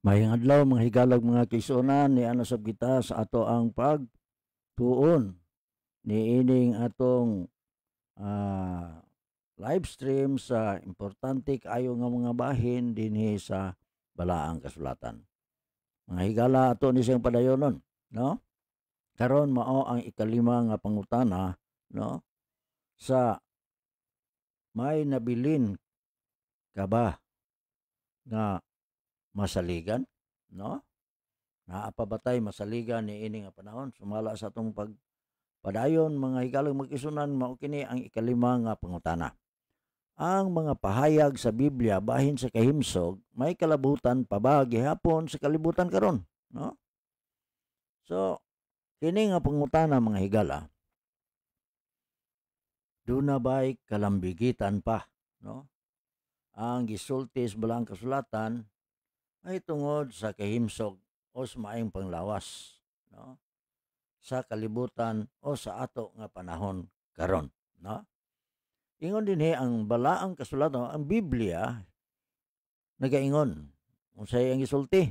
Mayang adlaw mga higalag mga kaigsuonan ni ano sab kita sa ato ang pagtuon ni ining atong ah, live stream sa importante kaayo nga mga bahin dinhi sa balaang kasulatan. Mga higala ato ni siyang padayonon, no? Karon mao ang ikalima nga pangutana, no? Sa may nabilin ka ba nga masaligan, no? Naa pa batay masaligan ni ini nga panahon sumala sa atong padayon mga higalang mag-isunan mao kini ang ikalima nga pangutana. Ang mga pahayag sa Biblia bahin sa kahimsog may kalabutan pa ba gihapon sa kalibutan karon, no? So kini nga pangutana mga higala, duna bay kalambigitan pa, no? Ang gisulti sa balaang kasulatan ay tungod sa kahimsog o sa maayong panglawas, no? Sa kalibutan o sa ato nga panahon karon, no? Ingon dinhi ang balaang kasulatan, ang Biblia nagaingon unsay ang gisulti,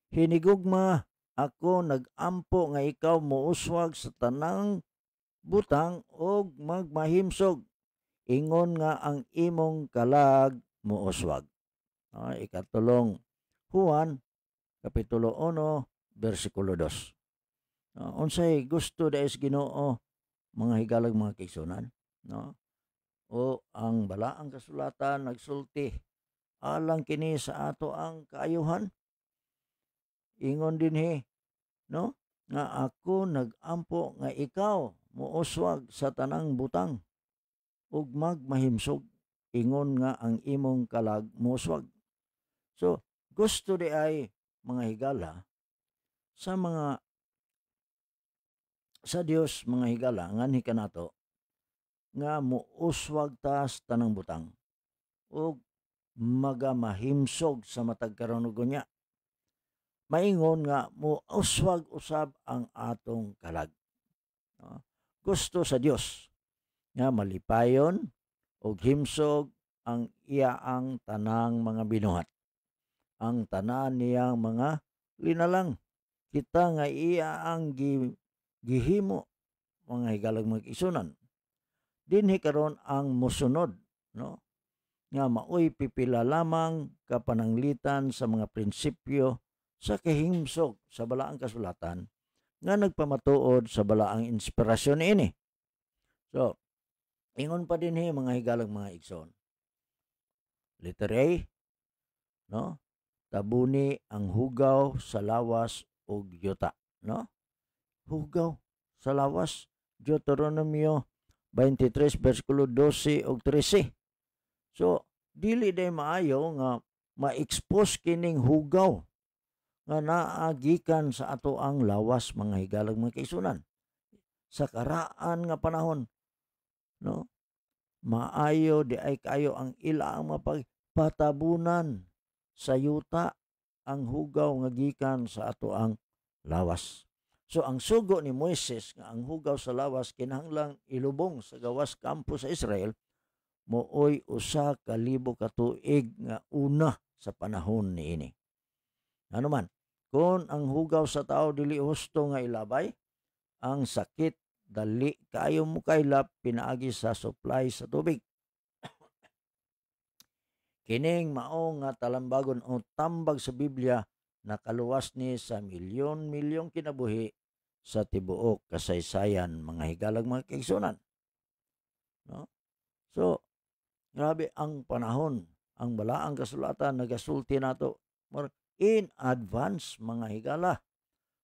hinigugma ako nagampo nga ikaw mouswag sa tanang butang og magmahimsog, ingon nga ang imong kalag mouswag. Ikatulong Juan kapitulo 1 bersikulo 2. Unsay gusto dayes Ginoo mga higalag mga kaigsuonan, no? O ang balaang kasulatan nagsulti alang kini sa ato ang kaayuhan. Ingon dinhi, no? Nga ako nagampo nga ikaw mouswag sa tanang butang ug magmahimsog, ingon nga ang imong kalag mouswag. So gusto di ay mga higala sa mga sa Dios mga higala nganhi kanato nga mouswag ta sa tanang butang ug magamahimsog sa matag karon ug unya. Maingon nga mouswag usab ang atong kalag. No? Gusto sa Dios nga malipayon og himsog ang iyaang tanang mga binuhat, ang tanan niyang mga linalang. Kita nga iya ang gihimo mga higalag mag-isunan. Dinhi karon ang mosunod, no? Nga maoy pipila lamang kapananglitan sa mga prinsipyo sa kahimsog sa balaang kasulatan nga nagpamatuod sa balaang inspirasyon ini. So, ingon pa dinhi mga higalag mga igsoon. Letter A, no? Tabuni ang hugaw sa lawas ug yuta, no? Hugaw sa lawas, Deuteronomio 23 bersikulo 12 ug 13. So dili day maayo nga ma-expose kining hugaw nga naagikan sa ato ang lawas mga higalag mga kaisunan sa karaan nga panahon, no? Maayo di ay kayo ang ilang mapagpatabunan sa yuta ang hugaw nga gikan sa ato ang lawas. So ang sugo ni Moises nga ang hugaw sa lawas kinahanglang ilubong sa gawas kampo sa Israel mooy usa ka libo ka tuig nga una sa panahon niini. Ano man, kung ang hugaw sa tao dili husto nga ilabay, ang sakit dali kayo mo kaylap pinaagi sa supply sa tubig. Kining mao nga talambagon o tambag sa Biblia nakaluwas ni sa milyon-milyong kinabuhi sa tibuok kasaysayan mga higalag mga kaigsunan, no? So grabe ang panahon, ang balaang kasulatan nagasulti nato in advance mga higala.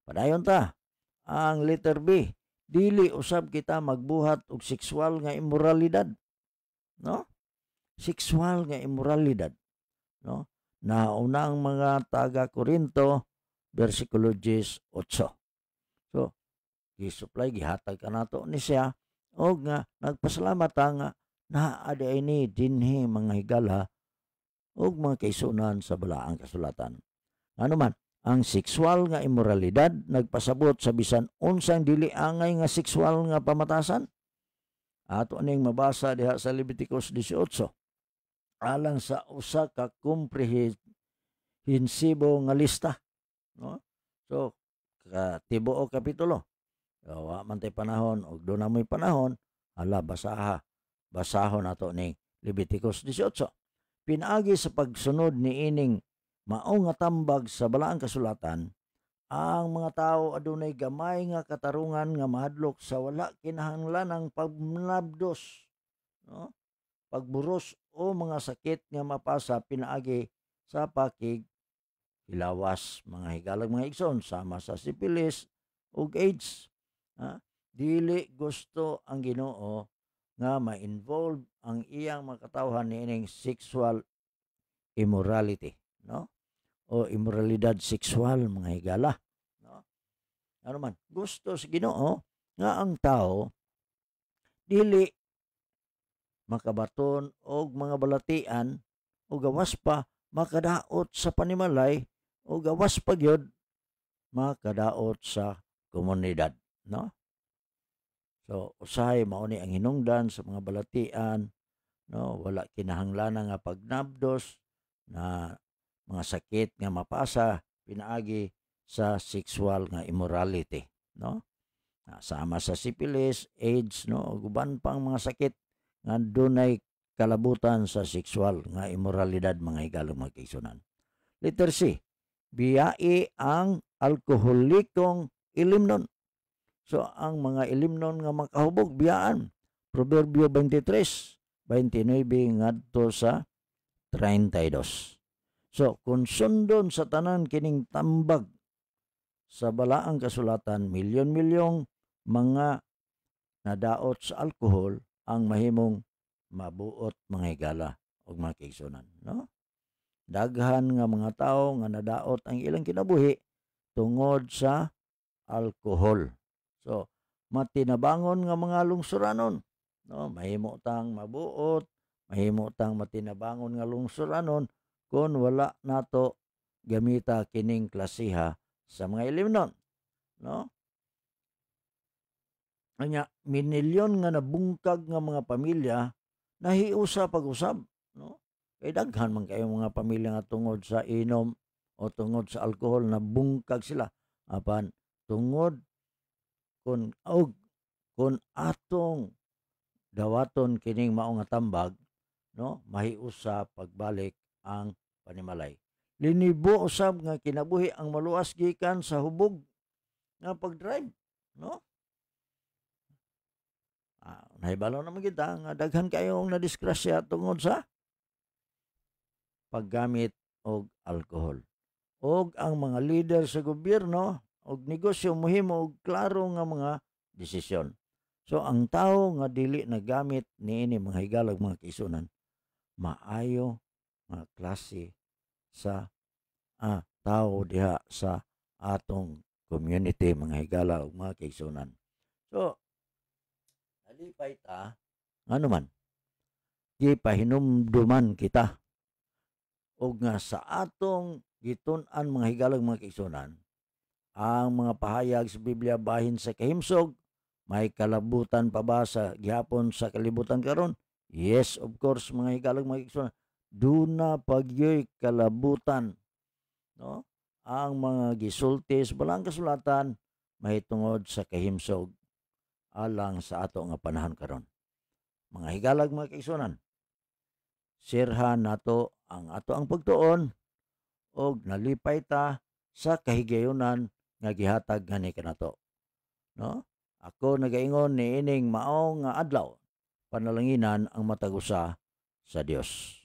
Padayon ta ang letter B, dili usab kita magbuhat og sexual nga immoralidad, no? Sexual nga immoralidad, no? Nauna ang mga taga Korinto bersikulo 18. So gisupply gihatag kanato ni siya og nga nagpasalamat nga naada ini dinhi mga higala ug mga kaisunan sa balaang kasulatan. Ano man, ang sexual nga immoralidad nagpasabot sa bisan unsang dili angay nga sexual nga pamatasan. Ato ning mabasa diha sa Leviticus 18 alang sa usa ka hinsibo nga lista, no? So tibuok kapitulo. So, wa man tay panahon og do na mo'y panahon, basahon nato ning Leviticus 18. Pinaagi sa pagsunod ni ining mao nga tambag sa balaang kasulatan, ang mga tawo adunay gamay nga katarungan nga mahadlok sa wala kinahanglanang pagnabdos, no? Pagburos o mga sakit nga mapasa pinaagi sa hilawas, mga higalag mga igsoon sama sa sipilis ug AIDS. Dili gusto ang Ginoo nga ma-involve ang iyang makatawhan niining sexual immorality, no? O immoralidad sexual, mga higala, no? Ano man, gusto sa Ginoo nga ang tao dili makabaton og mga balatian o gawas pa makadaot sa panimalay o gawas pa gyud makadaot sa komunidad, no? So usahay mao ni ang hinungdan sa mga balatian, no? Wala kinahanglan nga pagnabdos na mga sakit nga mapasa pinaagi sa sexual nga immorality, no? Sama sa syphilis, AIDS, no? Ug uban pang mga sakit nga dunay kalabutan sa sexual nga immoralidad, mga higalong mga kaigsunan. Letter C, biyai ang alkoholikong ilimnon. So ang mga ilimnon nga makahubog biyaan. Proverbio 23:29 ngadto sa 32. So kung sundon sa tanan kining tambag sa balaang kasulatan, milyon-milyong mga nadaot sa alkohol ang mahimong mabuot, mga higala o mga kaigsunan, no? Daghan nga mga tao nga nadaot ang ilang kinabuhi tungod sa alkohol. So matinabangon nga mga lungsuranon, no? Mahimo tang mabuot, mahimo tang matinabangon nga lungsuranon kung wala nato gamita kining klasiha sa mga ilimnon, no? Anya minilyon nga nabungkag nga mga pamilya nahiusa pag-usab, no? Kay daghan man kayo mga pamilya nga tungod sa inom o tungod sa alkohol na bungkag sila apan tungod kun atong dawaton kining mao nga tambag, no? Mahiusa pagbalik ang panimalay. Linibo usab nga kinabuhi ang maluwas gikan sa hubog nga pag-drive, no? Nahibalo naman kita nga daghan kayong nadisgrasya tungod sa paggamit og alkohol. Og ang mga leader sa gobyerno og negosyo mohimo og klaro nga mga desisyon. So ang tao nga dili nagamit niini, mga higalag mga kaisunan, maayo nga klase sa tao diha sa atong community, mga higala ug mga kaisunan. So nalipay ta ano man gipahinumduman kita og nga sa atong gitun-an, mga higalang mga kaigsunan, ang mga pahayag sa Biblia bahin sa kahimsog, may kalabutan pa ba sa gihapon sa kalibutan karon? Yes, of course, mga higalang mga kaigsunan, duna pagyoy kalabutan, no? Ang mga gisulti sa balang kasulatan mahitungod sa kahimsog alang sa ato nga panahon karon. Mga higalag mga kaigsunan, sirhan nato ang ato ang pagtuon og nalipay ta sa kahigayunan nga gihatag ngani kanato, no? Ako nagaingon ni ining mao nga adlaw, panalanginan ang matagusa sa Dios.